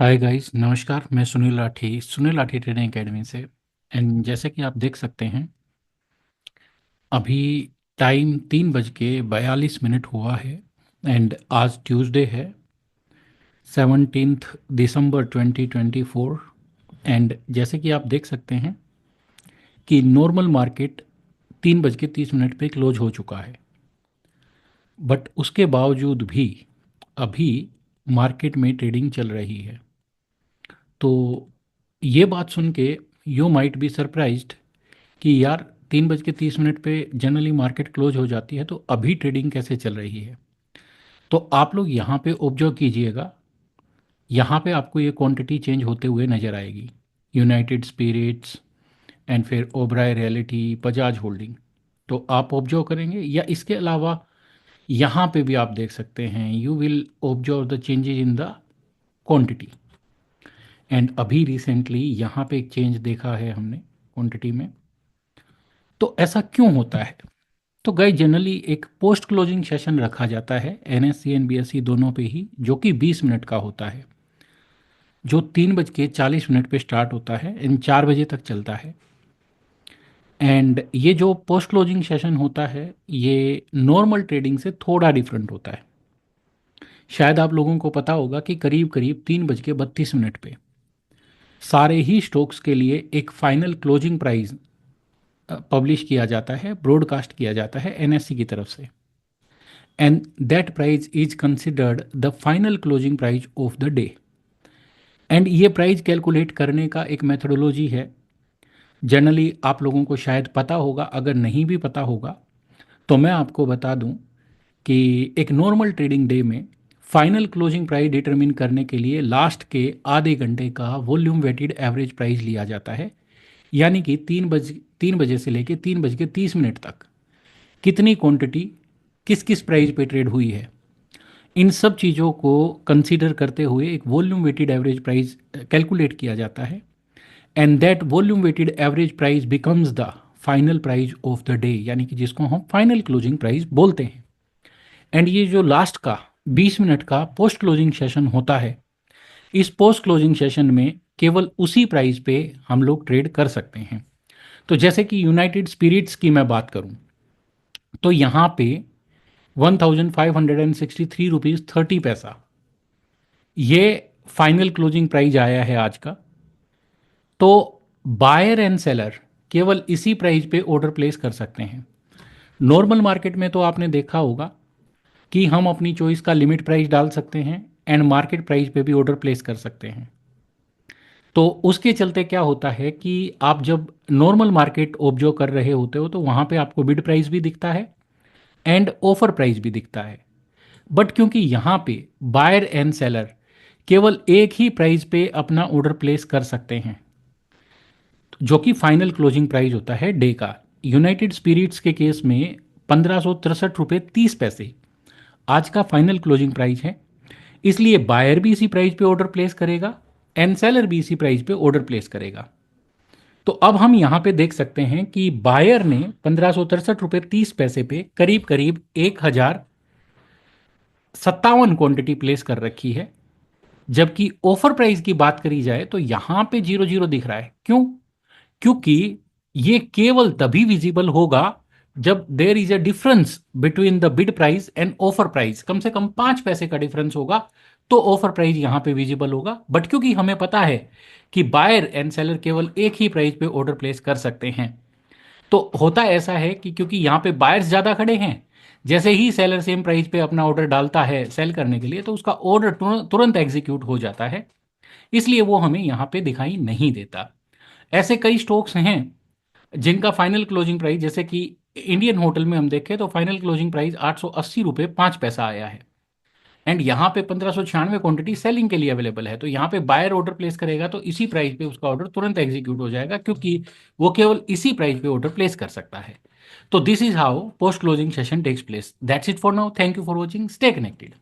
Hi guys, नमस्कार। मैं सुनील लाठी ट्रेनिंग एकेडमी से। एंड जैसे कि आप देख सकते हैं, अभी टाइम 3:42 हुआ है। एंड आज ट्यूसडे है, 17 दिसंबर 2024। एंड जैसे कि आप देख सकते हैं कि नॉर्मल मार्केट 3:30 पे क्लोज हो चुका है। बट उसके बावजूद भी अभी मार्केट में ट्रेडिंग चल रही है। तो ये बात सुन के यू माइट बी सरप्राइज्ड कि यार 3:30 पे जनरली मार्केट क्लोज हो जाती है, तो अभी ट्रेडिंग कैसे चल रही है। तो आप लोग यहाँ पे ऑब्जर्व कीजिएगा। यहाँ पे आपको ये क्वांटिटी चेंज होते हुए नजर आएगी। यूनाइटेड स्पिरिट्स एंड फिर ओबराय रियलिटी, बजाज होल्डिंग। तो आप ऑब्जर्व करेंगे, या इसके अलावा यहाँ पे भी आप देख सकते हैं, you will observe the changes in the quantity. And अभी रिसेंटली यहाँ पे एक चेंज देखा है हमने क्वांटिटी में। तो ऐसा क्यों होता है? तो गए जनरली एक पोस्ट क्लोजिंग सेशन रखा जाता है एनएससी एंड बीएससी दोनों पे ही, जो कि 20 मिनट का होता है, जो 3:40 पे स्टार्ट होता है एंड 4 बजे तक चलता है। एंड ये जो पोस्ट क्लोजिंग सेशन होता है, ये नॉर्मल ट्रेडिंग से थोड़ा डिफरेंट होता है। शायद आप लोगों को पता होगा कि करीब करीब 3:32 पे सारे ही स्टॉक्स के लिए एक फाइनल क्लोजिंग प्राइस पब्लिश किया जाता है, ब्रॉडकास्ट किया जाता है एनएससी की तरफ से। And that price is considered the final closing price of the day. And ये प्राइस कैलकुलेट करने का एक मेथोडोलॉजी है। जनरली आप लोगों को शायद पता होगा, अगर नहीं भी पता होगा तो मैं आपको बता दूं कि एक नॉर्मल ट्रेडिंग डे में फाइनल क्लोजिंग प्राइस डिटरमिन करने के लिए लास्ट के आधे घंटे का वॉल्यूम वेटेड एवरेज प्राइस लिया जाता है। यानी कि 3 बजे से लेकर 3:30 तक कितनी क्वांटिटी किस किस प्राइस पे ट्रेड हुई है, इन सब चीज़ों को कंसीडर करते हुए एक volume weighted average price calculate किया जाता है। And that volume weighted average price becomes the final price of the day, यानी कि जिसको हम फाइनल क्लोजिंग प्राइस बोलते हैं। एंड ये जो लास्ट का 20 मिनट का पोस्ट क्लोजिंग सेशन होता है, इस पोस्ट क्लोजिंग सेशन में केवल उसी प्राइस पे हम लोग ट्रेड कर सकते हैं। तो जैसे कि यूनाइटेड स्पिरिट्स की मैं बात करूं, तो यहाँ पे 1563 रुपीज़ 30 पैसा ये फाइनल क्लोजिंग प्राइस आया है आज का। तो बायर एंड सेलर केवल इसी प्राइस पे ऑर्डर प्लेस कर सकते हैं। नॉर्मल मार्केट में तो आपने देखा होगा कि हम अपनी चॉइस का लिमिट प्राइस डाल सकते हैं एंड मार्केट प्राइस पे भी ऑर्डर प्लेस कर सकते हैं। तो उसके चलते क्या होता है कि आप जब नॉर्मल मार्केट ऑब्जर्व कर रहे होते हो, तो वहाँ पे आपको बिड प्राइस भी दिखता है एंड ऑफर प्राइस भी दिखता है। बट क्योंकि यहाँ पे बायर एंड सेलर केवल एक ही प्राइस पे अपना ऑर्डर प्लेस कर सकते हैं, जो कि फाइनल क्लोजिंग प्राइस होता है डे का। यूनाइटेड स्पिरिट्स के केस में 1563 रुपये 30 पैसे आज का फाइनल क्लोजिंग प्राइस है। इसलिए बायर भी इसी प्राइस पे ऑर्डर प्लेस करेगा एंड सेलर भी इसी प्राइस पे ऑर्डर प्लेस करेगा। तो अब हम यहाँ पे देख सकते हैं कि बायर ने 1563 रुपये 30 पैसे पे करीब करीब 1057 क्वांटिटी प्लेस कर रखी है। जबकि ऑफर प्राइस की बात करी जाए तो यहां पे 00 दिख रहा है। क्यों? क्योंकि ये केवल तभी विजिबल होगा जब there is a difference between the bid price and offer price, कम से कम 5 पैसे का डिफरेंस होगा, तो ऑफर प्राइस यहां पे विजिबल होगा। बट क्योंकि हमें पता है कि बायर एंड सेलर केवल एक ही प्राइस पे ऑर्डर प्लेस कर सकते हैं, तो होता ऐसा है कि क्योंकि यहाँ पे बायर्स ज़्यादा खड़े हैं, जैसे ही सेलर सेम प्राइस पे अपना ऑर्डर डालता है सेल करने के लिए, तो उसका ऑर्डर तुरंत एग्जीक्यूट हो जाता है। इसलिए वो हमें यहाँ पे दिखाई नहीं देता। ऐसे कई स्टॉक्स हैं जिनका फाइनल क्लोजिंग प्राइस, जैसे कि इंडियन होटल में हम देखें तो फाइनल क्लोजिंग प्राइस 880 रुपये 5 पैसा आया है। एंड यहाँ पे 1596 क्वांटिटी सेलिंग के लिए अवेलेबल है। तो यहाँ पे बायर ऑर्डर प्लेस करेगा तो इसी प्राइस पे उसका ऑर्डर तुरंत एग्जीक्यूट हो जाएगा, क्योंकि वो केवल इसी प्राइस पे ऑर्डर प्लेस कर सकता है। तो this is how post closing session takes place. That's it for now. Thank you for watching. Stay connected.